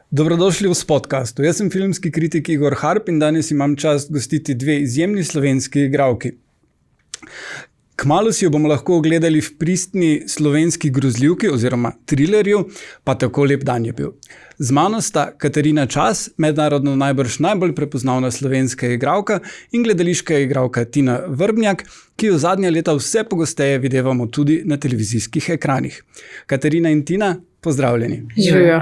Dobrodošli v podcastu. Jaz sem filmski kritik Igor Harp in danes imam čast gostiti dve izjemni slovenski igralki. Kmalu si jo bomo lahko ogledali v pristni slovenski grozljivki oziroma trilerju, pa Tako lep dan je bil. Z mano sta Katarina Čas, mednarodno najbrž najbolj prepoznavna slovenska igralka, in gledališka igralka Tina Vrbnjak, ki jo zadnja leta vse pogosteje videvamo tudi na televizijskih ekranih. Katarina in Tina, pozdravljeni. Živijo.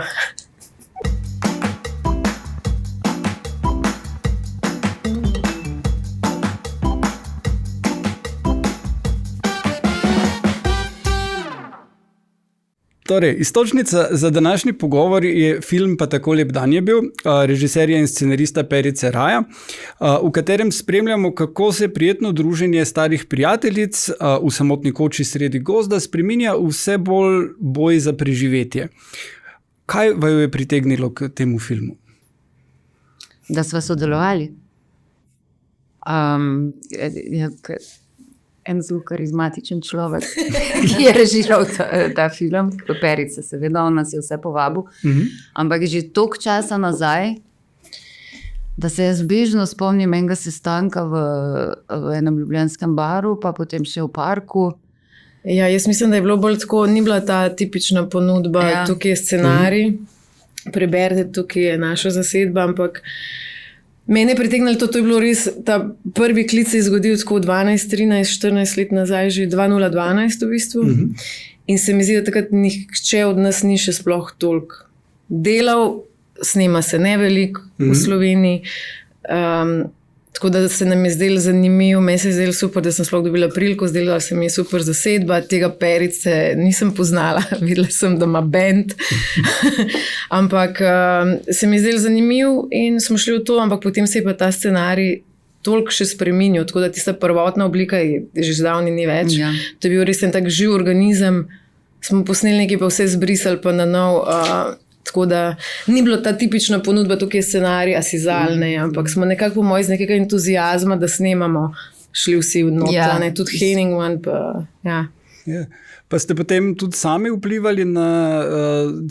Torej, iztočnica za današnji pogovor je film Pa tako lep dan je bil, režiserja in scenarista Perice Raja, v katerem spremljamo, kako se prijetno druženje starih prijateljic v samotni koči sredi gozda spreminja vse bolj boj za preživetje. Kaj vaju je pritegnilo k temu filmu? Da sva sodelovali. En zelo karizmatičen človek, ki je režiral ta film, Perica, seveda, on nas je vse povabil. Ampak že toliko časa nazaj, da se jaz bežno spomnim enega sestanka v enem ljubljanskem baru, pa potem še v parku. Ja, jaz mislim, da je bilo bolj tako, ni bila ta tipična ponudba, ja. Tukaj je scenarij, preberite, tukaj je naša zasedba, ampak mene je pritegnilo to je bilo res, ta prvi klic se je zgodil tako 12, 13, 14 let nazaj, že 2012 v bistvu. In se mi zdi, da takrat nihče od nas ni še sploh toliko delal, snema se ne veliko v Sloveniji. Tako da se nam je zdelo zanimivo, meni se je zdelo super, da sem sploh dobila priliko, zdela se mi je super zasedba, tega Perice nisem poznala, videla sem, da ima band, ampak se mi je zdelo zanimivo in smo šli v to, ampak potem se je pa ta scenarij toliko še spreminjal, tako da tista prvotna oblika je že zdavni ni več. Ja. To je bil res en tak živ organizem, smo posneli nekaj, pa vse zbrisali pa na nov. Tako da ni bilo ta tipična ponudba, tukaj je scenarij, asizalne, ampak smo nekako po moji z nekega entuzijazma, da snemamo, šli vsi v notane, tudi Henning One. Pa ste potem tudi sami vplivali na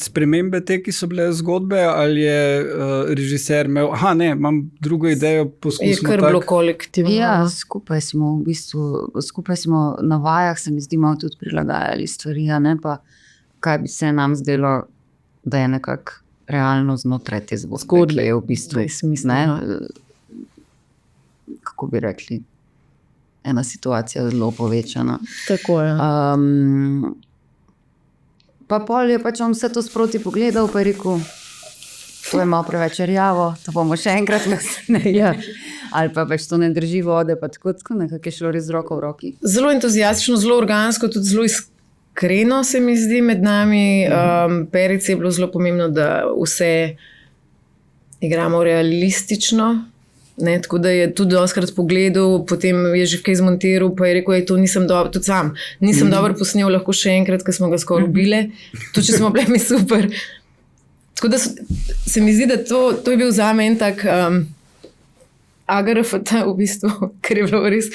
spremembe te, ki so bile zgodbe, ali je režiser imel, imam drugo idejo, poskusimo tako? Je kar bilo kolektivno. Ja, skupaj smo na vajah, se mi zdi, malo tudi prilagajali stvari, ne pa kaj bi se nam zdelo, da je nekako realno znotraj te zgodbe, je v bistvu kako bi rekli, ena situacija zelo povečana. Tako je. Pa pol je pač on vse to sproti pogledal, pa je rekel, to je malo preveč rjavo, to bomo še enkrat ali pa pač to ne drži vode, pa tako nekako je šlo res z roko v roki. Zelo entuzijastično, zelo organsko, tudi zelo iskreno se mi zdi med nami. Perici je bilo zelo pomembno, da vse igramo realistično, ne, tako da je tudi doskrat pogledal, potem je že kaj zmontiral, pa je rekel, to nisem dobro, tudi sam, nisem dobro posnel, lahko še enkrat, ker smo ga skoraj ubile, tudi če smo bili mi super. Tako da se mi zdi, da to je bil zame en tak AGRFT v bistvu, ker je bilo res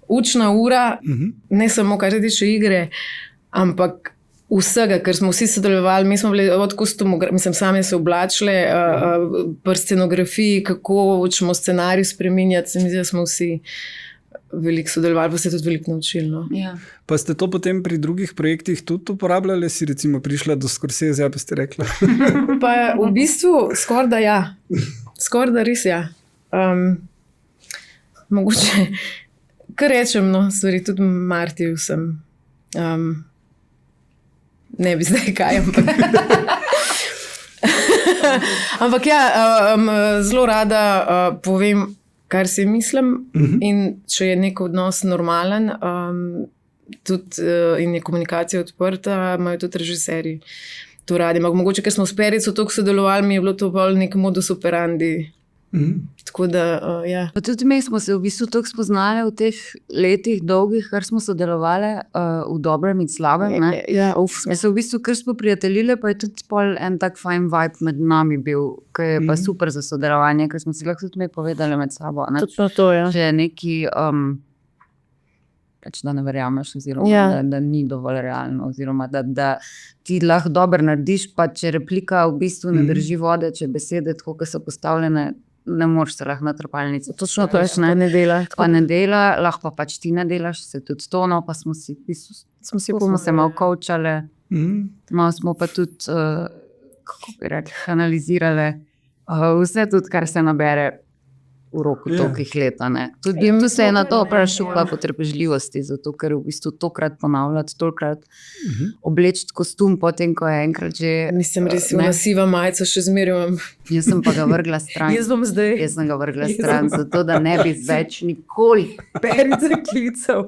učna ura, ne samo kar se tiče igre, ampak vsega, ker smo vsi sodelovali, mi smo bili od kostumografije, mislim, same se oblačile, pri scenografiji, kako učimo scenarij spreminjati, se mi zdi, da smo vsi veliko sodelovali, pa se tudi veliko naučili. No. Ja. Pa ste to potem pri drugih projektih tudi uporabljali, si recimo prišla do Scorsese, pa ste rekla? Pa v bistvu skoraj da ja, skoraj da res ja. Mogoče, kar rečem, no, stvari, tudi Martiju sem, ne bi zdaj kaj, ampak ja, zelo rada povem, kar si mislim, in če je nek odnos normalen, tudi in je komunikacija odprta, imajo tudi režiserji to radi. Mogoče, ker smo s Perico toliko sodelovali, mi je bilo to bolj nek modus operandi. Tako da, ja. Pa tudi mi smo se v bistvu toliko spoznali v teh letih dolgih, kar smo sodelovali v dobrem in slabem. Smo se v bistvu kar smo prijateljili, pa je tudi pol en tak fajn vibe med nami bil, ki je pa super za sodelovanje, ker smo si lahko tudi mi povedali med sabo. To, ja. Če neki da ne verjameš, oziroma da ni dovolj realno, oziroma da ti lahko dobro narediš, pa če replika v bistvu ne drži vode, če besede, tako kot so postavljene, ne moreš se lahko na trpalnico. Točno to ne dela. Pa ne dela, lahko pa pač ti ne delaš, se tudi to, no, pa smo se malo koučali, malo smo pa tudi, kako bi rekli, analizirali vse tudi, kar se nabere v roku tolikih let. Tudi se je na to vprašala potrpežljivosti, zato ker v bistvu tokrat ponavljati, tolikrat obleči kostum, potem ko je enkrat že... Mislim, res je siva majica, še zmerjam. Jaz sem pa ga vrgla stran. Jaz sem ga vrgla stran, zato da ne bi več nikoli Perica klical.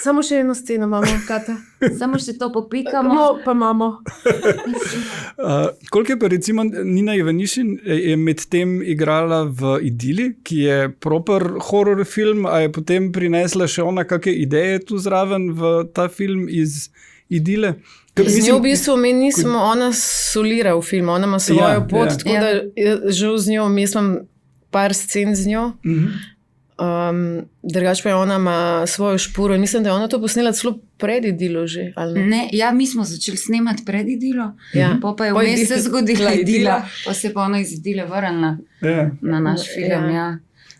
Samo še eno sceno imamo, Kata. Samo še to popikamo. No, pa imamo. Koliko je pa recimo Nina Ivanišin je med tem igrala v Idili, ki je proper horror film, a je potem prinesla še ona kakšne ideje tu zraven v ta film iz Idile? Z njo v bistvu mi nismo, ona solira v film, ona ima svojo pot, tako da žal z njo, mi smo par scen z njo, drugače pa je ona ima svojo špuro. Mislim, da je ona to posnela celo pred Idilo že. Ne, mi smo začeli snemati pred Idilo, pa je vmes se zgodila Idila, pa se pa ona iz Idile vrnila na naš film.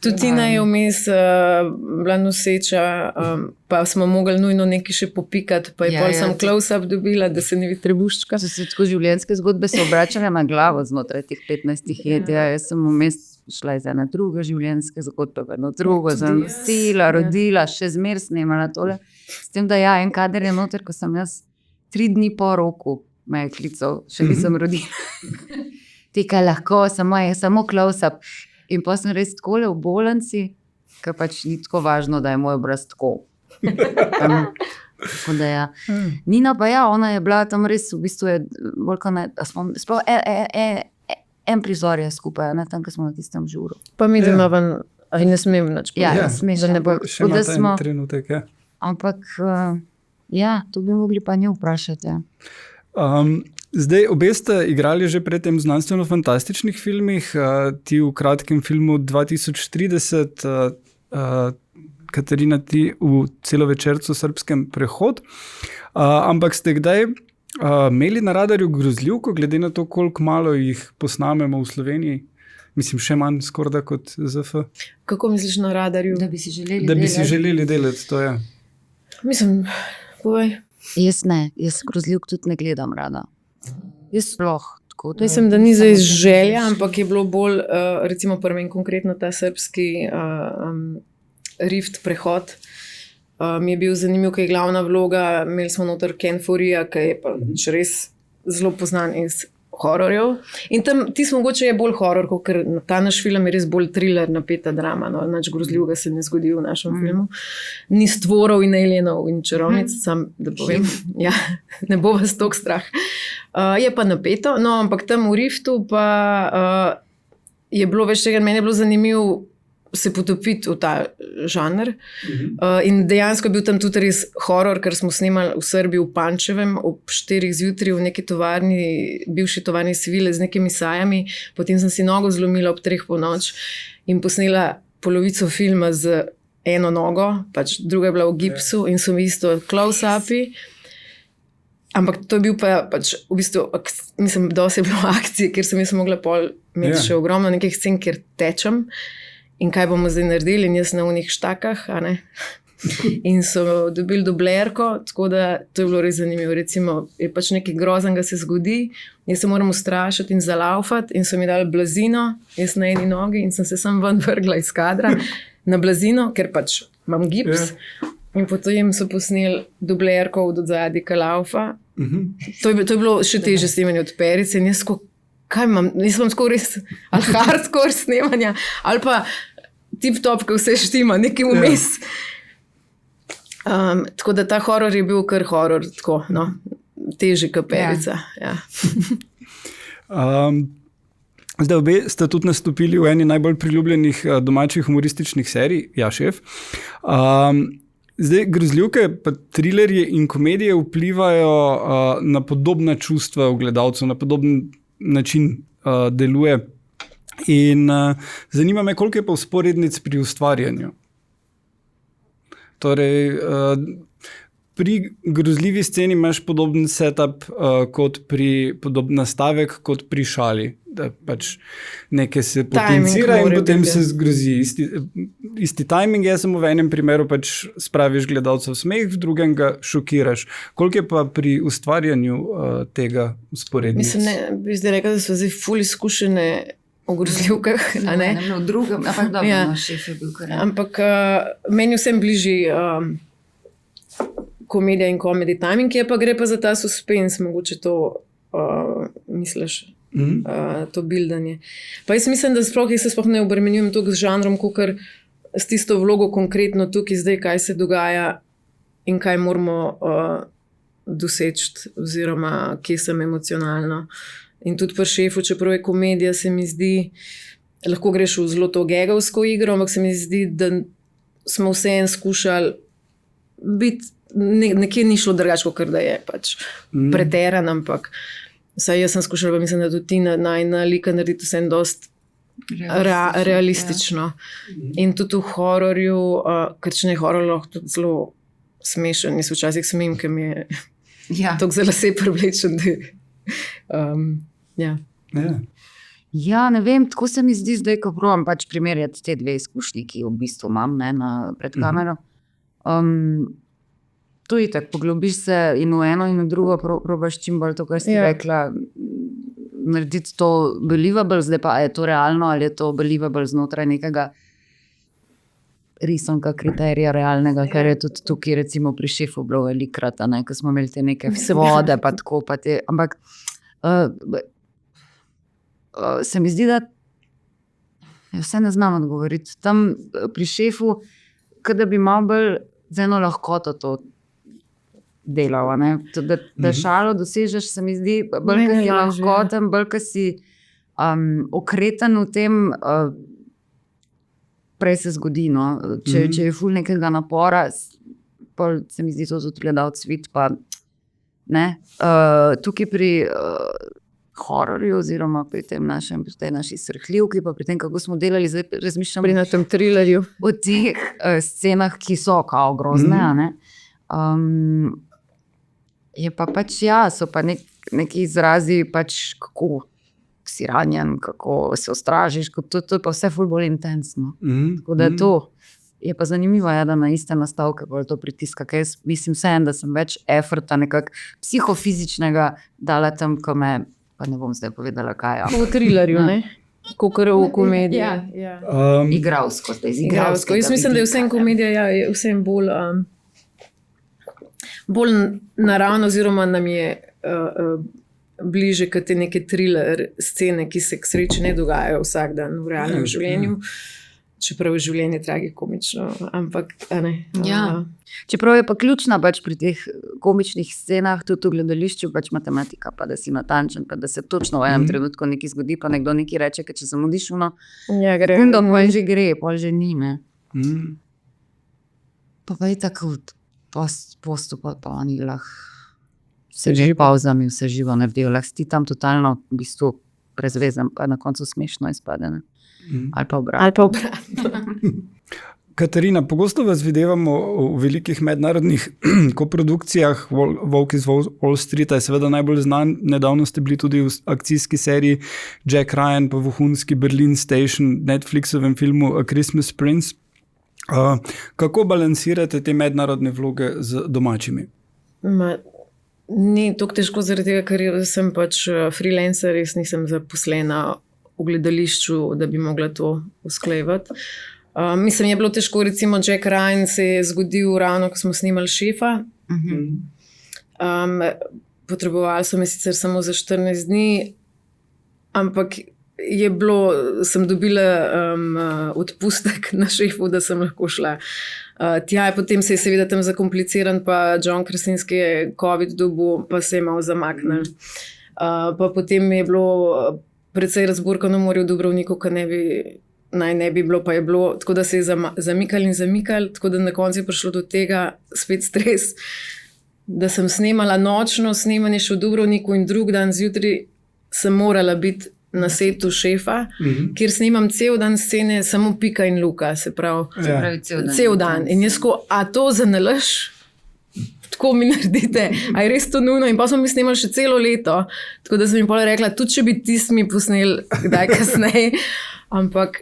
Tudi Tina je vmes bila noseča, pa smo mogli nujno nekaj še popikati, pa je pol sem close-up dobila, da se ne vidi trebuščka. So se tako življenjske zgodbe se obračale na glavo znotraj teh 15 let. Jaz sem vmes šla iz ene druge življenjske zgodbe, eno drugo, sem nosila, rodila, še zmer snemala tole. S tem, da en kader je noter, ko sem jaz 3 dni po roku me je klical, še nisem rodila. Ti kaj lahko, samo close-up. In pa sem res takole v bolnici, ker pač ni tako važno, da je moj obraz tako. Nina pa ona je bila tam res, v bistvu je bolj kot ne, sploh en prizor je skupaj, tam, ko smo na tistem žuru. Pa mi doma ven, ne smem nič povedati. Ja, smeš, da ne bo. Še ima ta en trenutek, Ampak, to bi mogli pa njo vprašati, Zdaj, obe ste igrali že pred tem znanstveno-fantastičnih filmih, ti v kratkem filmu 2030, Katarina, ti v celovečercu Srpskem prehod. Ampak ste kdaj imeli na radarju grozljivko, glede na to, koliko malo jih posnamemo v Sloveniji? Mislim, še manj skorda kot ZF. Kako misliš na radarju? Da bi si želeli delati, to je. Mislim, povej. Jaz ne, jaz grozljivk tudi ne gledam rada. Jaz sploh. Mislim, da ni zdaj želja, ampak je bilo bolj, recimo prvi konkretno ta srpski Rift prehod. Mi je bil zanimiv, ker je glavna vloga, imeli smo noter Ken Forija, ki je pa res zelo poznan iz hororjev. In tam tisto mogoče je bolj horor, ker ta naš film je res bolj thriller, napeta drama, nič grozljivega se ne zgodi v našem filmu. Ni stvorov in alienov in čarovnic, sam da povem, ne bo vas toliko strah. Je pa napeto, no, ampak tam v Riftu pa je bilo več tega, meni je bilo zanimivo se potopiti v ta žanr. In dejansko je bil tam tudi res horor, ker smo snemali v Srbiji v Pančevem ob 4 zjutraj v neki tovarni, bivši tovarni Svile z nekimi sajami, potem sem si nogo zlomila ob 3 ponoč in posnela polovico filma z eno nogo, pač druga je bila v gipsu in so mi isto close-upi. Ampak to je bil pa pač v bistvu, mislim, dosti je bilo akcije, ker sem jaz mogla pol imeti še ogromno nekih scen, kjer tečem. In kaj bomo zdaj naredili, in jaz na unih štakah, in so dobili dublerko, tako da to je bilo res zanimivo. Recimo, je pač nekaj groznega se zgodi, jaz se moram ustrašiti in zalaufati, in so mi dali blazino, jaz na eni nogi, in sem se sam ven vrgla iz kadra na blazino, ker pač imam gips. In potem so posneli dublerko od odzadi kalaufa. To je bilo še težje snemanje od Perice, in jaz kaj imam, nisem tako res ali hardcore snemanja, ali pa tip-top, ko vse štima, nekaj vmes. Tako da ta horor je bil kar horor, tako, no, težji kot Perica. Zdaj, obe ste tudi nastopili v eni najbolj priljubljenih domačih humorističnih serij, Ja, šef. Zdaj, grozljivke, pa trilerji in komedije vplivajo na podobna čustva v gledalcu, na podoben način deluje. In zanima me, koliko je pa vzporednic pri ustvarjanju. Torej, pri grozljivi sceni imaš podoben setup kot pri podoben nastavek kot pri šali. Da pač nekaj se potencira in potem se zgrozi. Isti timing je, samo v enem primeru pač spraviš gledalcev smeh, v drugem ga šokiraš. Koliko je pa pri ustvarjanju tega usporednic? Mislim, ne, bi zdaj rekla, da so zdaj ful izkušene o grozljivkah, a ne? V drugem, ampak dobro, ja. Šef je bil kar. Ampak meni vsem bliži komedija in comedy timing, ki je pa gre pa za ta suspens, mogoče to misliš, to bildanje. Pa jaz mislim, da jaz se sploh ne obremenjujem toliko z žanrom, kakor s tisto vlogo konkretno tukaj zdaj, kaj se dogaja in kaj moramo doseči oziroma kje sem emocionalno. In tudi pri Šefu, čeprav je komedija, se mi zdi, lahko greš v zelo to gegavsko igro, ampak se mi zdi, da smo vseeno skušali biti, nekje ni šlo drugače, kot da je pač preteran, ampak saj jaz sem skušala, pa mislim, da tudi ti na lika narediti vsem dost realistično. Ja. In tudi v hororju, ker če ne horor, lahko tudi zelo smešen. Jaz včasih smem, ker mi je tako za lase privlečen. Ja, ne vem, tako se mi zdi zdaj, ko provam pač primerjati te dve izkušnji, ki v bistvu imam pred kamero. To je tako, poglobiš se in v eno in v drugo probaš čim bolj to, kar si rekla, narediti to believable, zdaj pa je to realno ali je to believable znotraj nekega risanka kriterija realnega, ker je tudi tukaj recimo pri Šefu bilo velikrat, ko smo imeli te neke vzvode pa tako, pa te, ampak se mi zdi, da vse ne znam odgovoriti. Tam pri Šefu, kada bi malo bolj z eno lahkoto to delal, da šalo dosežeš, se mi zdi, bolj kad si lahkoten, bolj kad si okreten v tem, prej se zgodi, no. Če je ful nekega napora, se mi zdi to tudi gledalec vid, pa ne. Tukaj pri hororju oziroma pri tej naši srhljivki, pa pri tem, kako smo delali, zdaj razmišljam pri na tem thrillerju. O tih scenah, ki so kao grozne, a ne. Je pa pač so pa neki izrazi pač kako si ranjen, kako se ustražiš, to je pa vse ful bolj intensno. Tako da to je pa zanimivo, da na iste nastavke bolj to pritiska, ker jaz mislim vseeno, da sem več efforta nekako psihofizičnega dala tam, ko me, pa ne bom zdaj povedala kaj. V thrillerju, ne? Kakor v komediji. Igralsko. Jaz mislim, da je vsem komedija, je vsem bolj naravno, oziroma nam je bliže kot te neke thriller scene, ki se k sreči ne dogajajo vsak dan v realnem življenju. Čeprav je življenje tragikomično, ampak ne. Čeprav je pa ključna pač pri teh komičnih scenah, tudi v gledališču, pač matematika, pa da si natančen, pa da se točno v enem trenutku nekaj zgodi, pa nekdo nekaj reče, ker če zamudiš gre. Da pol že gre, pol že ni, ne. Pa je tako postupa, pa oni lahko se že pauzami vse živo naredijo, lahko si tam totalno v bistvu prezvezan, pa na koncu smešno izpade, ne. Ali pa obratno. Katarina, pogosto vas videvamo v velikih mednarodnih koprodukcijah. Volk iz Wall Streeta je seveda najbolj znan. Nedavno ste bili tudi v akcijski seriji Jack Ryan, pa vohunski Berlin Station, Netflixovem filmu A Christmas Prince. Kako balansirate te mednarodne vloge z domačimi? Ni tako težko zaradi tega, ker sem pač freelancer, res nisem zaposlena v gledališču, da bi mogla to usklajevati. Mislim, je bilo težko, recimo Jack Ryan se je zgodil ravno, ko smo snimali Šefa. Potrebovali so me sicer samo za 14 dni, ampak sem dobila odpustek na Šefu, da sem lahko šla tja. Potem se je seveda tam zakompliciran, pa John Krasinski je COVID dobil, pa se je malo zamaknil. Pa potem je bilo precej razburkano morje v Dubrovniku, ko naj ne bi bilo, pa je bilo, tako da se je zamikal, tako da na koncu je prišlo do tega spet stres, da sem snemala nočno snemanje še v Dubrovniku in drug dan zjutraj sem morala biti na setu šefa, kjer snimam cel dan scene, samo Pika in Luka, se pravi cel dan. In jaz ko, a to za nalaž? Tako mi naredite, a je res to nujno? In pa smo mi snimali še celo leto, tako da sem jim potem rekla, tudi če bi tisti mi posneli kdaj kasneje, ampak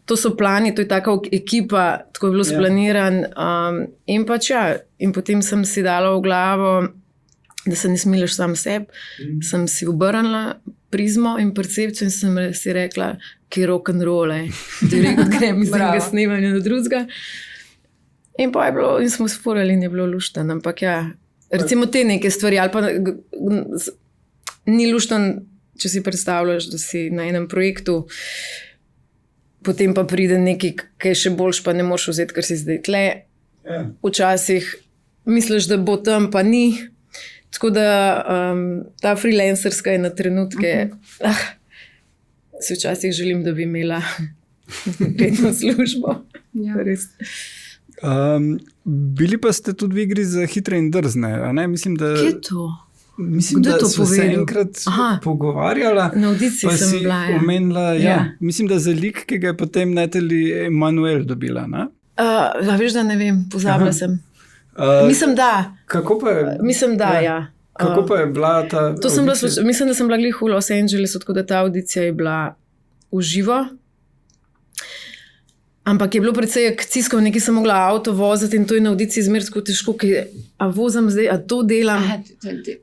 to so plani, to je taka ekipa, tako je bilo splaniran. In pač ja, in potem sem si dala v glavo, da se ne smiliš sam sebi, sem si obrnila prizmo in percepcijo in sem si rekla, ki rock'n'roll je. Direkt grem iz tega snemanja na drugega. In pa je bilo, in smo sporali in je bilo luštan, ampak ja, recimo te neke stvari, ali pa ni luštan, če si predstavljaš, da si na enem projektu, potem pa pride nekaj, ki je še boljš, pa ne moreš vzeti, ker si zdaj tle. Včasih misliš, da bo tam, pa ni. Tako da ta freelancerska je na trenutke, se včasih želim, da bi imela redno službo. Ja. Bili pa ste tudi v igri za Hitre in drzne, a ne? Mislim, da... Kje je to? Mislim, da smo se enkrat pogovarjala. Na audiciji sem bila. Omenila, ja. Mislim, da za lik, ki ga je potem Natalie Emanuel dobila, ne? Veš, da ne vem, pozabila sem. Mislim, da. Kako pa je? Mislim, da, ja. Kako pa je bila ta audicija? Mislim, da sem bila glih v Los Angelesu, tako da ta audicija je bila v živo. Ampak je bilo precej akcijsko, nekaj sem mogla avto voziti in to je na audiciji zmer tako težko, a vozim zdaj, a to delam,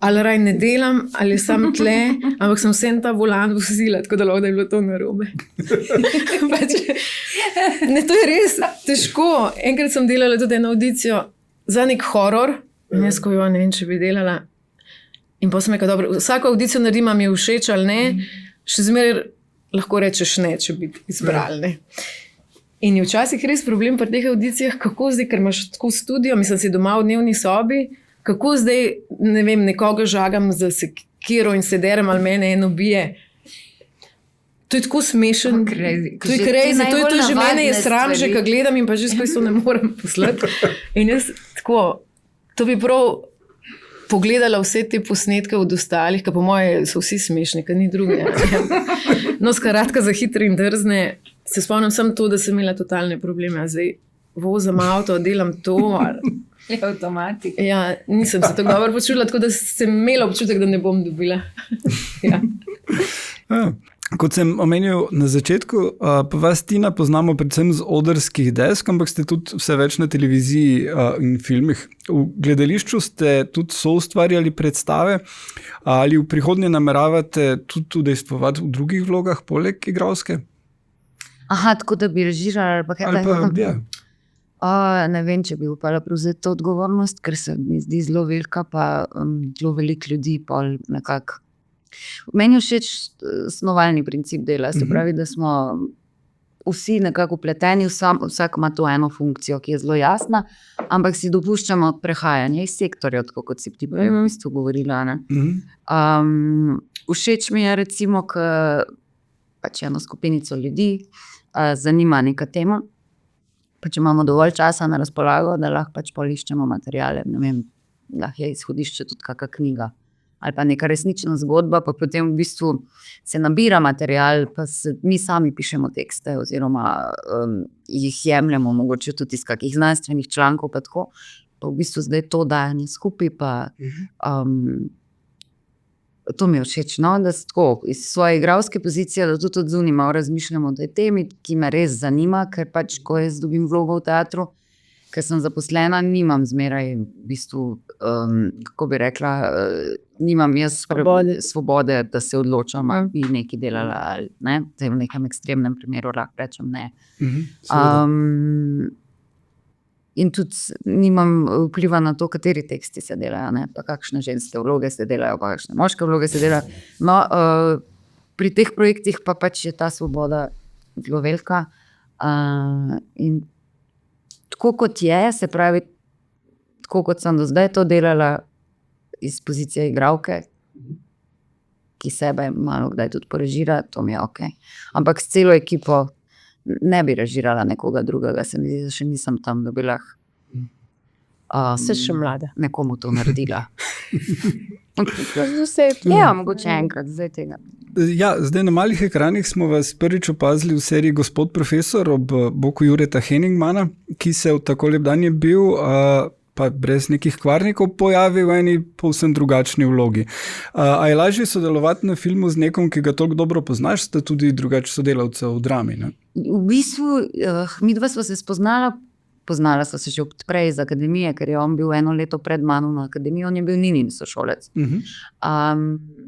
ali raj ne delam, ali sam tle, ampak sem vsem ta volan vozila, tako da lahko da je bilo to narobe. Ne, to je res težko. Enkrat sem delala tudi eno audicijo za nek horor in jaz ko ne vem, če bi delala. In pa sem rekla, dobro, vsako audicijo naredim, mi je všeč ali ne, še zmeraj lahko rečeš ne, če bi izbrali, ne. In je včasih res problem pri teh audicijah, kako zdaj, ker imaš tako studio, mislim si doma v dnevni sobi, kako zdaj, ne vem, nekoga žagam za sekiro in se derem ali mene eno bije. To je tako smešen. To je crazy. To je že mene je sram, že ko gledam in pa že skoj so ne morem poslati. In jaz tako, to bi prav pogledala vse te posnetke od ostalih, ki po moje so vsi smešni, ker ni druge. No, skratka za Hitre in drzne, se spomnim samo to, da sem imela totalne probleme. Zdaj vozim avto, delam to. Je avtomatik. Ja, nisem se tako dobro počutila, tako da sem imela občutek, da ne bom dobila. Ja. Kot sem omenil na začetku, pa vas, Tina, poznamo predvsem z odrskih desk, ampak ste tudi vse več na televiziji in filmih. V gledališču ste tudi soustvarjali predstave, ali v prihodnje nameravate tudi udejstvovati v drugih vlogah, poleg igralske? Aha, tako da bi režirala ali pa kaj takega? Ne vem, če bi upala prevzeti to odgovornost, ker se mi zdi zelo velika, pa zelo veliko ljudi pol nekako. Meni je všeč snovalni princip dela, se pravi, da smo vsi nekako vpleteni, vsak ima to eno funkcijo, ki je zelo jasna, ampak si dopuščamo prehajanje iz sektorja, tako kot si ti prej isto govorila. Všeč mi je recimo, ko pač eno skupinico ljudi zanima neka tema, pa če imamo dovolj časa na razpolago, da lahko pač poliščemo materiale, ne vem, lahko je izhodišče tudi kakšna knjiga ali pa neka resnična zgodba, pa potem v bistvu se nabira material, pa mi sami pišemo tekste oziroma jih jemljemo, mogoče tudi iz kakih znanstvenih člankov, pa tako, pa v bistvu zdaj to dajanje skupaj, pa to mi je všeč, no, da tako iz svoje igralske pozicije, da tudi od zunaj malo razmišljamo o tej temi, ki me res zanima, ker pač, ko jaz dobim vlogo v teatru, ker sem zaposlena, nimam zmeraj v bistvu, kako bi rekla, nimam jaz svobode, da se odločam, ali bi nekaj delala ali ne. Zdaj v nekem ekstremnem primeru lahko rečem ne. In tudi nimam vpliva na to, kateri teksti se delajo, ne? Pa kakšne ženske vloge se delajo, pa kakšne moške vloge se delajo. No, pri teh projektih pa pač je ta svoboda zelo velika. In tako kot je, se pravi, tako kot sem do zdaj to delala iz pozicije igralke, ki sebe malo kdaj tudi porežira, to mi je okej. Ampak s celo ekipo ne bi režirala nekoga drugega, se mi zdi, da še nisem tam, da bi lahko se še mlada. Nekomu to naredila. Ja, mogoče enkrat, zdaj tega. Ja, zdaj na malih ekranih smo vas prvič opazili v seriji Gospod profesor ob boku Jureta Henningmana, ki se v Tako lep dan je bil, pa brez nekih kvarnikov pojavi v eni povsem drugačni vlogi. A je lažje sodelovati na filmu z nekom, ki ga toliko dobro poznaš, sta tudi drugače sodelavca v drami, ne? V bistvu, midva sva se poznala sva se že prej iz akademije, ker je on bil 1 leto pred mano na akademiji, on je bil Ninin sošolec.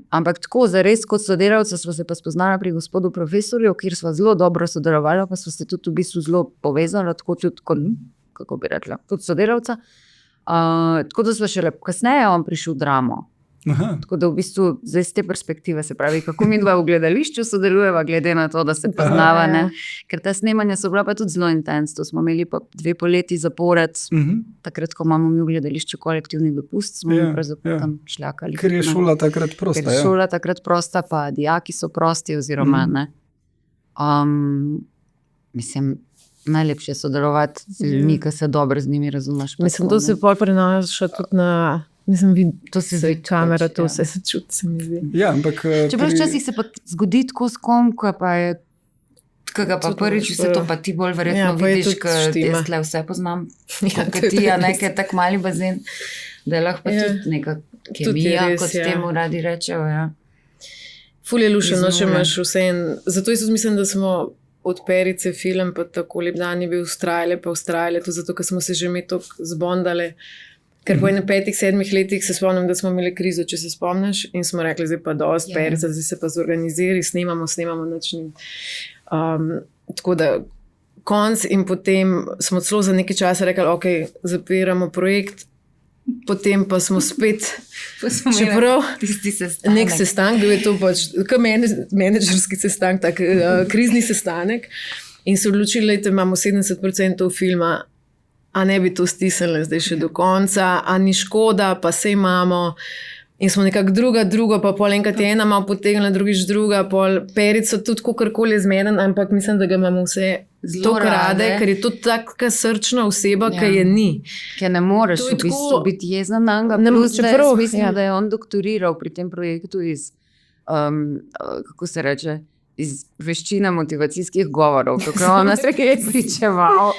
Ampak tako, zares kot sodelavca sva se pa spoznala pri Gospodu profesorju, kjer sva zelo dobro sodelovala, pa sva se tudi v bistvu zelo povezala, tako tudi kot, kako bi rekla, tudi sodelavca. Tako da sva šele kasneje on prišel v dramo. Aha. Tako da v bistvu zdaj z te perspektive, se pravi, kako mi dva v gledališču sodelujeva, glede na to, da se poznava, ne? Ker ta snemanja so bila pa tudi zelo intens, to smo imeli pa 2 poleti zapored, takrat, ko imamo mi v gledališču kolektivni dopust, smo pravzaprav tam šljakali. Ker je šola takrat prosta. Ker je šola takrat prosta, pa dijaki so prosti, oziroma ne. Mislim, najlepše sodelovati z ljudmi, ki se dobro z njimi razumeš. Mislim, to se pol prenaša tudi na... Mislim, to se zdaj kamera, to vse se čuti, se mi zdi. Ja, ampak... Čeprav včasih se pa zgodi tako s kom, ko pa je... Ko ga pa prvič vse to pa ti bolj verjetno vidiš, ker jaz tle vse poznam. Ker ti je nekaj tak mali bazen, da je lahko pa tudi neka kemija, kot temu radi rečejo. Ful je lušeno, če imaš vse in... Zato jaz mislim, da smo od Perice film, pa Tako lep dan je bil ustrajale, tudi zato, ker smo se že mi toliko zbondali. Ker po 5-7 letih se spomnim, da smo imeli krizo, če se spomniš, in smo rekli, zdaj pa dosti, Perica, zdaj se pa zorganiziri, snemamo način. Tako da konc in potem smo celo za nekaj časa rekli, ok, zapiramo projekt, potem pa smo spet, čeprav nek sestanek, bil je to pač menedžerski sestanek, tak krizni sestanek, in se odločili, da imamo 70% filma, a ne bi to stisnili zdaj še do konca, a ni škoda, pa se imamo. In smo nekako drugo, pa pol enkrat je ena malo potegnila, drugič druga, pol Perico tudi kakorkoli zmeden, ampak mislim, da ga imamo vse zelo rade, ker je to taka srčna oseba, ki je ni. Ker ne moreš v bistvu biti jezna na njega, plus da mislim, da je on doktoriral pri tem projektu iz, kako se reče, iz veščine motivacijskih govorov, tako on nas je pričeval.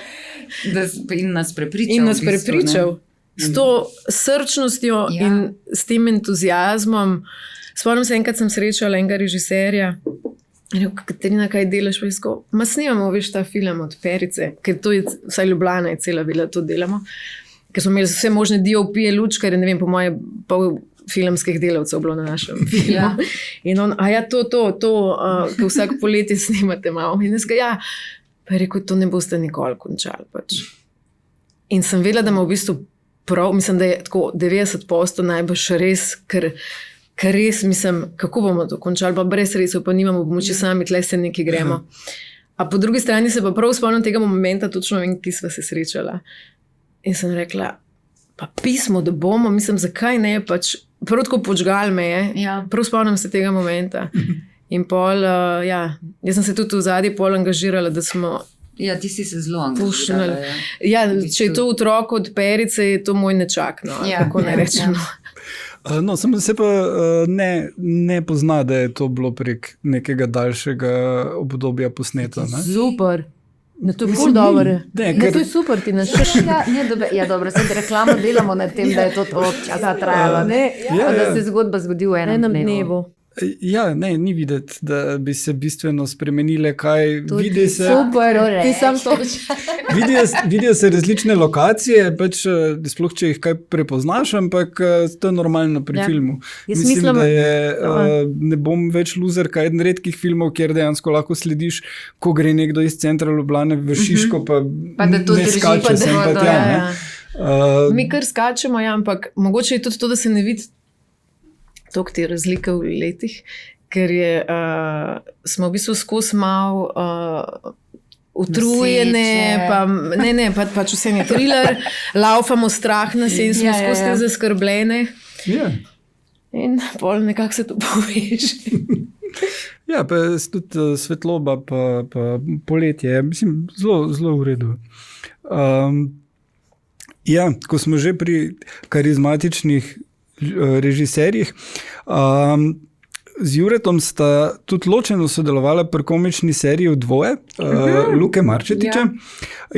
In nas prepričal. S to srčnostjo in s tem entuzijazmom. Spomnim se, enkrat sem srečala enega režiserja, in rekel, Katarina, kaj delaš? Ma snimamo, veš, ta film od Perice, ker to je, vsaj Ljubljana je cela bila, to delamo. Ker smo imeli vse možne DOP-je, lučkare, ne vem, po moje pol filmskih delavcev bilo na našem filmu. In on, ko vsak poletje snimate malo. In jaz ga, pa je rekel, to ne boste nikoli končali. Pač. In sem vedela, da ima v bistvu prav, mislim, da je tako 90% najbolj res, ker res mislim, kako bomo to končali, pa brez sredstev, pa nimamo pomoči sami, tle se nekaj gremo. A po drugi strani se pa prav spomnim tega momenta, točno vem, ki sva se srečala. In sem rekla, pa pismo, da bomo, mislim, zakaj ne, pač prav tako počgal me je, prav spomnim se tega momenta. In pol, jaz sem se tudi v zadnji pol angažirala, da smo... Ja, ti si se zelo angažirala. Ja, če je to otrok od Perice, je to moj nečak, no, kako ne rečem. No, samo se pa ne pozna, da je to bilo prek nekega daljšega obdobja posneto. Super. Ne, to je ful dobro. Ne, to je super, ti našeš. Ja, dobro, se reklamo delamo na tem, da je to časa trajalo. Da se zgodba zgodi v enem dnevu. Ja, ne, ni videti, da bi se bistveno spremenile, kaj vidi se. Super, ti sam to. Vidijo se različne lokacije, pač sploh, če jih kaj prepoznaš, ampak to je normalno pri filmu. Mislim, da je, ne bom več luzerka, eden redkih filmov, kjer dejansko lahko slediš, ko gre nekdo iz centra Ljubljane v Šiško, pa ne skače sem pa tja. Mi kar skačemo, ampak mogoče je tudi to, da se ne vidi toliko te razlike v letih, ker smo v bistvu skozi malo utrujene, pač vse je thriller, laufamo strah nas in smo skozi te zaskrbljene. In pol nekako se to poveže. Ja, pa tudi svetloba, pa poletje, mislim, zelo v redu. Ja, ko smo že pri karizmatičnih režiserjih. Z Juretom sta tudi ločeno sodelovala pri komični seriji Dvoje, Luke Marčetiča.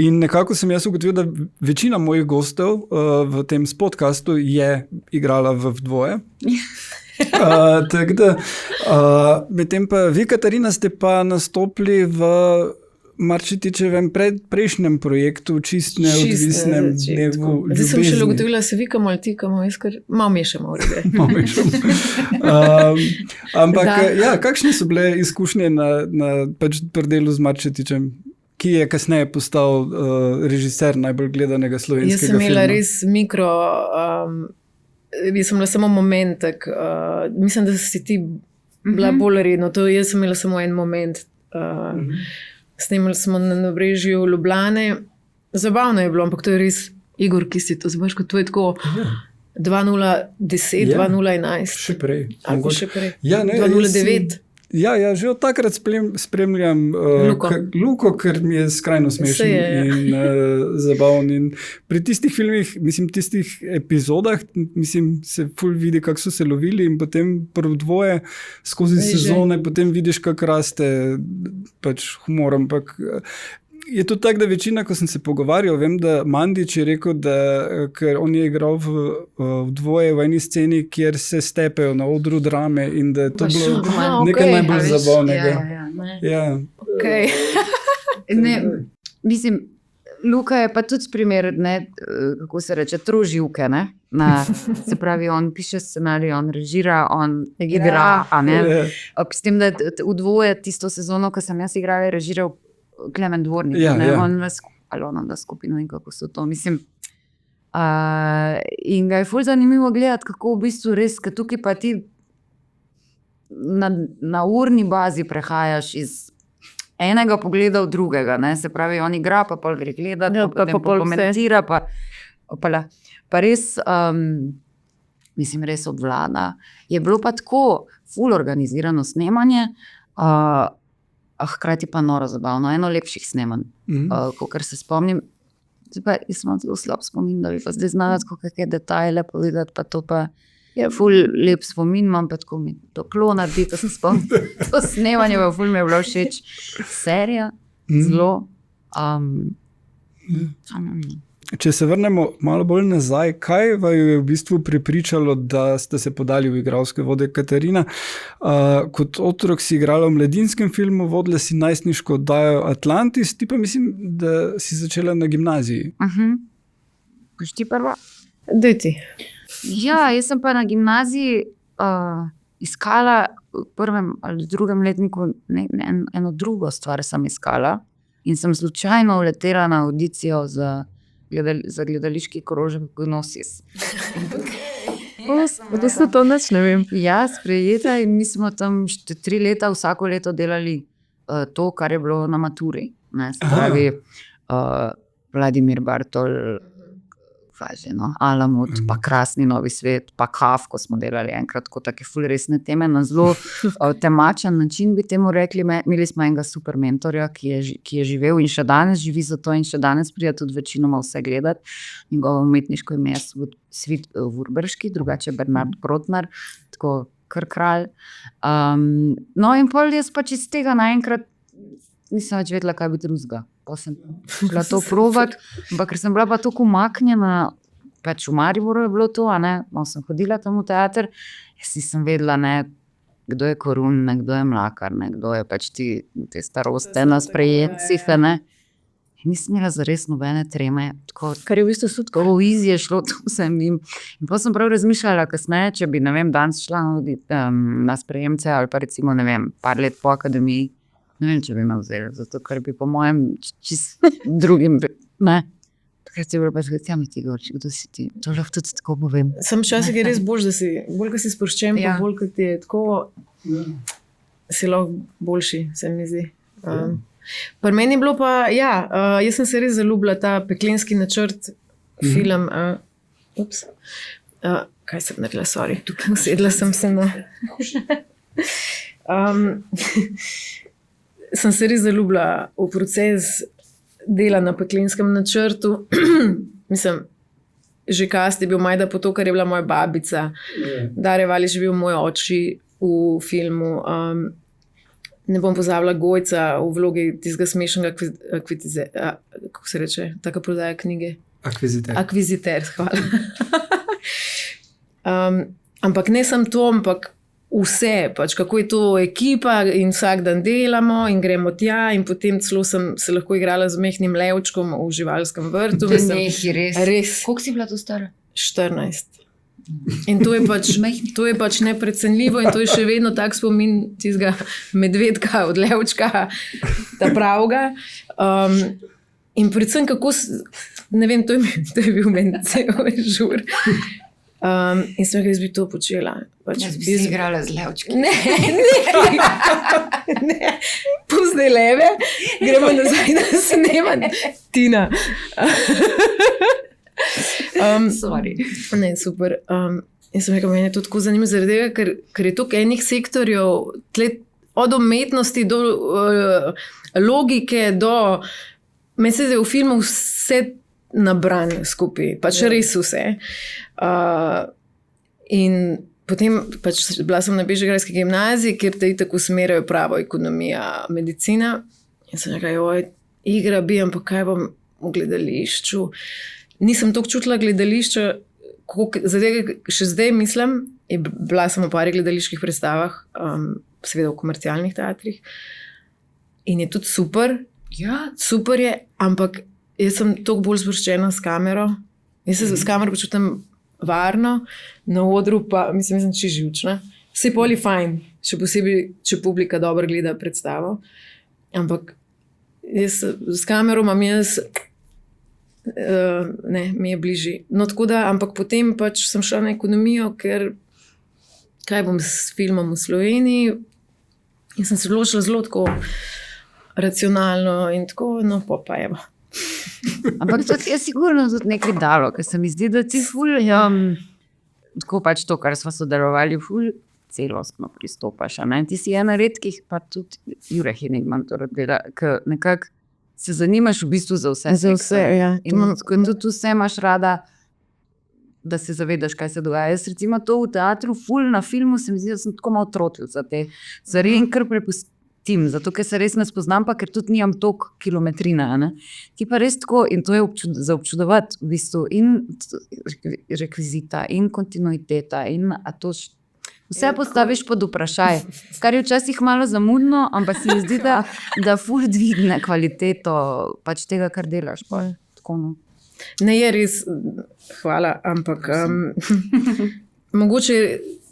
In nekako sem jaz ugotovil, da večina mojih gostov v tem podcastu je igrala v Dvoje. Tako da, medtem pa vi, Katarina, ste pa nastopili v Marčetičevem prejšnjem projektu, čist neodvisnem dnevu ljubezni. Zdaj sem še ugotovila, se vikamo ali tikamo, malo mešamo. Ampak, kakšne so bile izkušnje na pri delu z Marčetičem, ki je kasneje postal režiser najbolj gledanega slovenskega filma? Jaz sem imela res jaz sem bila samo momentek, mislim, da si ti bila bolj redno, jaz sem imela samo en moment. Snemali smo na Nabrežju Ljubljane. Zabavno je bilo, ampak to je res, Igor, ki si to zbaš, kot to je tako 2010, 2011. Še prej. Še prej. 2009. Ja, že od takrat spremljam Luko, ker mi je skrajno smešen in zabaven. In pri tistih filmih, tistih epizodah, se ful vidi, kako so se lovili in potem prv Dvoje skozi sezone, potem vidiš, kako raste humor, ampak je to tako, da večina, ko sem se pogovarjal, vem, da Mandić je rekel, da ker on je igral v Dvoje v eni sceni, kjer se stepejo na odru drame in da je to bilo nekaj najbolj zabavnega. Okay. Luka je pa tudi primer, kako se reče, troživke, se pravi, on piše scenarij, on režira, on igra, s tem, da v Dvoje tisto sezono, ko sem jaz igrala, je režiral Klemen Dvornik, on da skupino in kako so to, in ga je ful zanimivo gledati, kako v bistvu res, ker tukaj pa ti na urni bazi prehajaš iz enega pogleda v drugega, se pravi, on igra, pa pol gre gledati, pa komentira, pa res, res odvlada. Je bilo pa tako ful organizirano snemanje, hkrati pa noro zabavno, eno lepših snemanj, kakor se spomnim. Jaz imam zelo slab spomin, da bi pa zdaj znala kakšne detajle povedati, pa to pa je ful lep spomin, imam pa tako mi toplo naredi, to sem spomnim. To snemanje v ful mi je bilo všeč. Serija, zelo. Če se vrnemo malo bolj nazaj, kaj vaju je v bistvu prepričalo, da ste se podali v igralske vode? Katarina, kot otrok si igrala v mladinskem filmu, vodila si najstniško oddajo Atlantis, ti pa mislim, da si začela na gimnaziji. Boš ti prva? Daj ti. Ja, jaz sem pa na gimnaziji iskala v prvem ali drugem letniku eno drugo stvar sem iskala in sem slučajno uletela na audicijo za gledališki krožek Gnosis. Da se to nič ne vem. Ja, sprejeta in mi smo tam 3 leta vsako leto delali to, kar je bilo na maturi. Se pravi, Vladimir Bartol, Alamut, pa Krasni novi svet, pa Kafko smo delali enkrat, kot take ful resne teme, na zelo temačen način bi temu rekli. Imeli smo enega super mentorja, ki je živel in še danes živi za to in še danes prija tudi večinoma vse gledati. Njegovo umetniško ime je Svit Vurberški, drugače Bernard Protnar, tako kar kralj. No in pol jaz pač iz tega naenkrat nisem več vedela, kaj bi drugega. Pa sem šla to provat, ker sem bila pa tako umaknjena, pač v Mariboru je bilo to, sem hodila tam v teater, jaz nisem vedela, kdo je Korun, kdo je Mlakar, kdo je pač te staroste na sprejencih, nisem imela zares nobene treme, kar je v bistvu so tako v izi je šlo to vsem in pa sem prav razmišljala kasneje, če bi, danes šla na sprejemce ali pa recimo, par let po akademiji, ne vem, če bi me vzeli, zato ker bi po mojem čist drugim, takrat si bilo pa zgledati, mi ti govorči, kdo si ti, to lahko tudi tako povem. Sam včasih je res boljš, da si, bolj, ko si sproščen, pa bolj, ko ti je tako, si lahko boljši, se mi zdi. Pri meni je bilo pa, jaz sem se res zaljubila ta Peklenski načrt film, kaj sem naredila, sorry, tukaj usedla sem se na... sem se res zaljubila v proces dela na Peklenskem načrtu. Mislim, že cast je bil Majda Potokar, je bila moja babica. Darja Valič je bil moj oči v filmu. Ne bom pozabila Gojca v vlogi tistega smešnega kako se reče, taka prodaja knjige. Akviziter, hvala. Ampak ne samo to, ampak vse, pač, kako je to ekipa in vsak dan delamo in gremo tja in potem celo sem se lahko igrala z mehnim levčkom v živalskem vrtu. Res. Koliko si bila tu stara? 14. In to je pač neprecenljivo in to je še vedno tak spomin tistega medvedka od levčka, ta pravga. In predvsem kako, ne vem, to je bil meni cel žur. In sem jaz bi to počela. Jaz bi si igrala z levčki. Ne. Pusti leve, gremo nazaj na snemanje. Tina. Sorry. Ne, super. In sem rekel, meni je to tako zanimivo zaradi tega, ker je toliko enih sektorjev, od umetnosti do logike, do... Meni se je v filmu vse nabrane skupaj, pač res vse. In potem pač bila sem na Bežigrajski gimnaziji, kjer te tako usmerjajo pravo, ekonomija, medicina. In sem rekla, joj, igra bi, ampak kaj bom v gledališču. Nisem toliko čutila gledališča, zadaj, še zdaj mislim, bila sem v parih gledaliških predstavah, seveda v komercialnih teatrih. In je tudi super. Ja. Super je, ampak jaz sem toliko bolj sproščena s kamero. Jaz se s kamero počutim varno, na odru pa mislim, če živčna. Vse poli fajn, še posebej, če publika dobro gleda predstavo. Ampak jaz s kamero imam mi je bližji. No, tako da, ampak potem pač sem šla na ekonomijo, ker kaj bom s filmom v Sloveniji in sem se odločila zelo tako racionalno in tako, no, pa evo. Ampak to je sigurno tudi nekaj dalo, ker se mi zdi, da ti ful, tako pač to, kar smo sodelovali, ful celostno pristopaš. Ti si ena redkih, pa tudi Jure Henigman to dela, ker nekako se zanimaš v bistvu za vse. Za vse, ja. In tudi vse imaš rada, da se zavedaš, kaj se dogaja. Jaz recimo to v teatru, ful na filmu, se mi zdi, da sem tako malo trotil za te stvari in kar prepustim, zato ker se res ne spoznam, pa ker tudi nimam toliko kilometrina. Ne? Ti pa res tako, in to je za občudovati v bistvu, in rekvizita, in kontinuiteta, in vse postaviš pod vprašaj, kar je včasih malo zamudno, ampak se mi zdi, da ful dvigne kvaliteto pač tega, kar delaš. Tako, no. Ne je res, hvala, ampak mogoče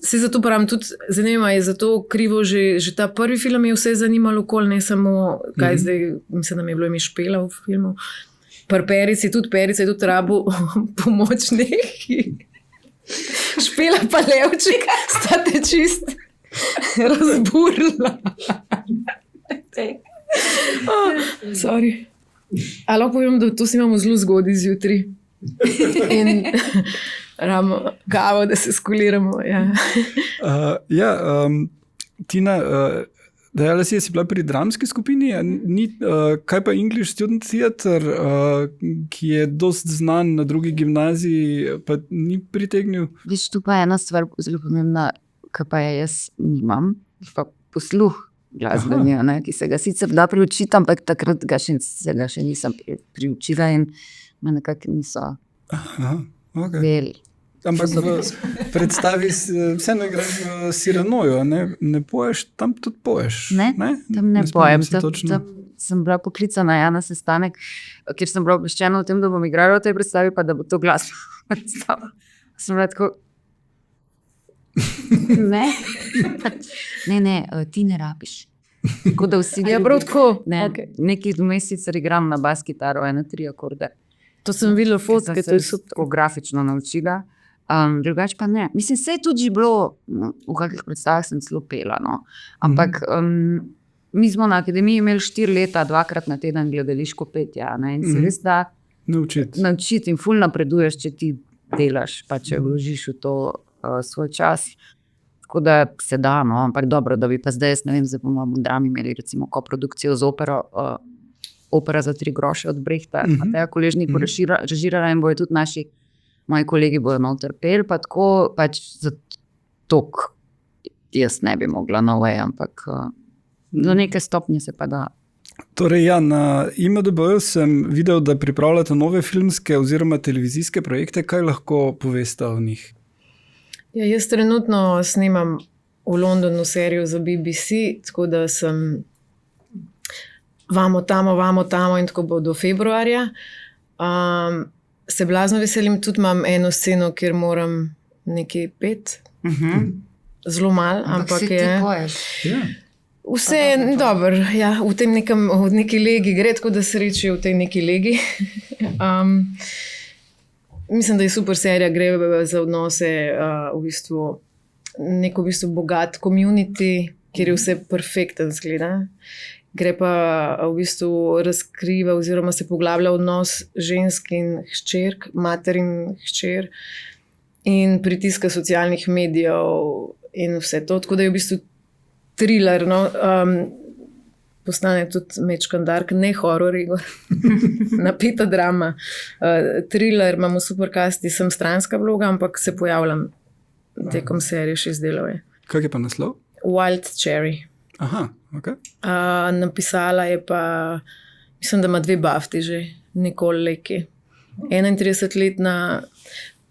se zato pravim, tudi zanima je zato krivo, že ta prvi film je vse zanimalo okoli, ne samo kaj zdaj, mislim, da mi je bilo ime Špela v filmu. Perica je tudi rabu pomoč neki. Špela pa Levčik sta te čist razburila. Sorry. A lahko povem, da to si imamo zelo zgodaj zjutraj. In ramo kavo, da se skuliramo. Tina, dejala si bila pri dramski skupini, kaj pa English Student Theatre, ki je dost znan na drugi gimnaziji, pa ni pritegnil? Viš, tu pa je ena stvar zelo pomembna, ki pa jaz nimam, pa posluh glasbeni, ki se ga sicer da priučiti, ampak takrat se ga še nisem priučila in me nekako niso veli. Ampak v predstavi vseeno igraš v Siranoju, ne poješ, tam tudi poješ. Ne, tam ne pojem. Tam sem bila poklicana na sestanek, kjer sem bila obveščena o tem, da bom igrala v tej predstavi, pa da bo to glasno predstava. Sem bila tako... Ne, ti ne rabiš. Tako da vsi neki mesec igram na bas kitaro, 3 akorde. To sem videla fotke, to je tako grafično naučila. Drugače pa ne. Mislim, se je tudi bilo, v kakih predstavah sem celo pela, no. Ampak mi smo na akademiji imeli 4 leta, 2-krat na teden gledališko petje, in se res da naučiti in ful napreduješ, če ti delaš, pa če vložiš v to svoj čas. Tako da se da, no, ampak dobro, da bi pa zdaj, ne vem, zdaj bomo v drami imeli recimo koprodukcijo z opero, Opera za 3 groše od Brehta, Mateja Koležnik bo režirala in bojo tudi naši moji kolegi bodo trpeli, pa tako pač za tok jaz ne bi mogla na way, ampak do neke stopnje se pa da. Torej, ja, na IMDb-ju sem videl, da pripravljate nove filmske oziroma televizijske projekte. Kaj lahko poveste o njih? Ja, jaz trenutno snimam v Londonu serijo za BBC, tako da sem vamo tamo in tako bo do februarja. Se blazno veselim, tudi imam eno sceno, kjer moram nekaj peti. Zelo malo, ampak je... Ja. Vse je dobro, ja, v neki legi gre, tako da sreči v tej neki legi. Mislim, da je super serija, gre za odnose, neko bogat community, kjer je vse perfekten zgleda. Gre pa v bistvu razkriva oziroma se poglablja odnos žensk in hčerk, mater in hčer in pritiska socialnih medijev in vse to. Tako da je v bistvu thriller, no, postane tudi mečkan dark, ne horror, Igor. Napeta drama. Thriller, imamo super cast, sem stranska vloga, ampak se pojavljam tekom serije 6 delov. Kak je pa naslov? Wild Cherry. Aha, ok. Napisala je pa, mislim, da ima 2 BAFTI že, Nicole Leakey. 31-letna,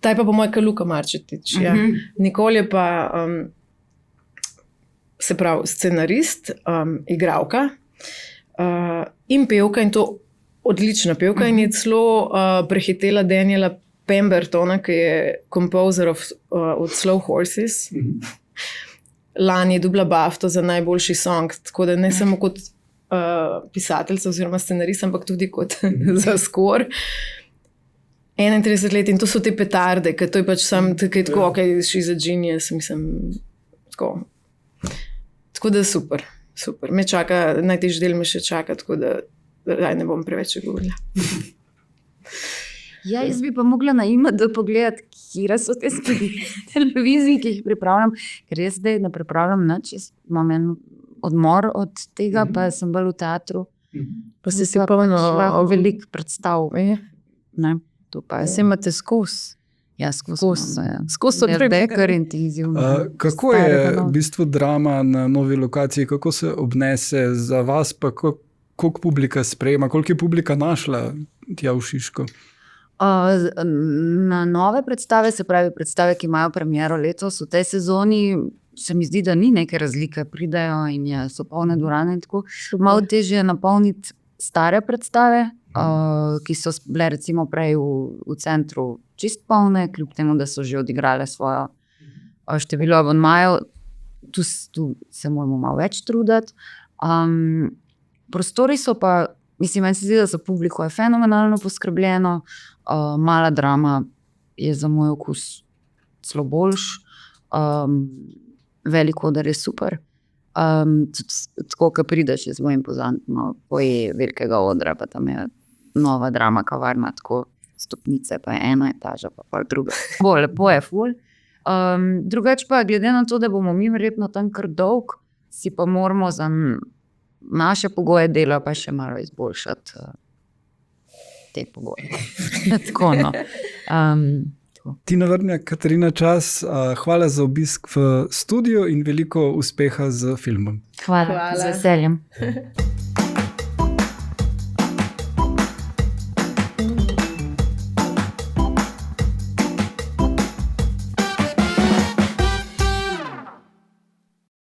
ta je pa po mojem Luka Marčetič. Ja. Nicole je pa, se pravi, scenarist, igralka in pevka, in to odlična pevka, in je celo prehitela Daniela Pembertona, ki je composer od Slow Horses. Lani je dobila BAFTO za najboljši song, tako da ne samo kot pisateljica oziroma scenarist, ampak tudi kot za skor. 31 let, in to so te petarde, ker to je pač sam tako, ok, she's a genius, mislim, tako da super. Me čaka, najtežji del me še čaka, tako da ne bom preveč govorila. Ja, jaz bi pa mogla na IMDb pogledati, kje so te televizije, ki jih pripravljam, ker jaz zdaj ne pripravljam nič, jaz imam en odmor od tega, pa sem bolj v teatru. Pa si polno veliko predstav. Ne, to pa jaz imate skozi. Ja, skozi je kar intenzivno. Kako je v bistvu drama na novi lokaciji, kako se obnese za vas, pa koliko publika sprejema, koliko je publika našla tja v Šiško? Na nove predstave, se pravi predstave, ki imajo premiero letos, v tej sezoni se mi zdi, da ni neke razlike, pridejo in so polne dvorane in tako. Malo težje je napolniti stare predstave, ki so bile recimo prej v centru čist polne, kljub temu, da so že odigrale svojo število abonmajev. Tu se moramo malo več truditi. Prostori so pa, mislim, meni se zdi, da za publiko je fenomenalno poskrbljeno. Mala drama je za moj okus celo boljš. Velik oder je super. Tako, ko prideš, je zelo impozantno, poje velikega odra, pa tam je nova drama kavarna, tako stopnice, pa je ena etaža, pa druga. Bolj lepo je, ful. Drugač pa, glede na to, da bomo mi verjetno tam kar dolg, si pa moramo za naše pogoje dela pa še malo izboljšati te pogoje. Tako, no. Tina Vrnjak, Katarina Čas, hvala za obisk v studiu in veliko uspeha z filmom. Hvala. Z veseljem.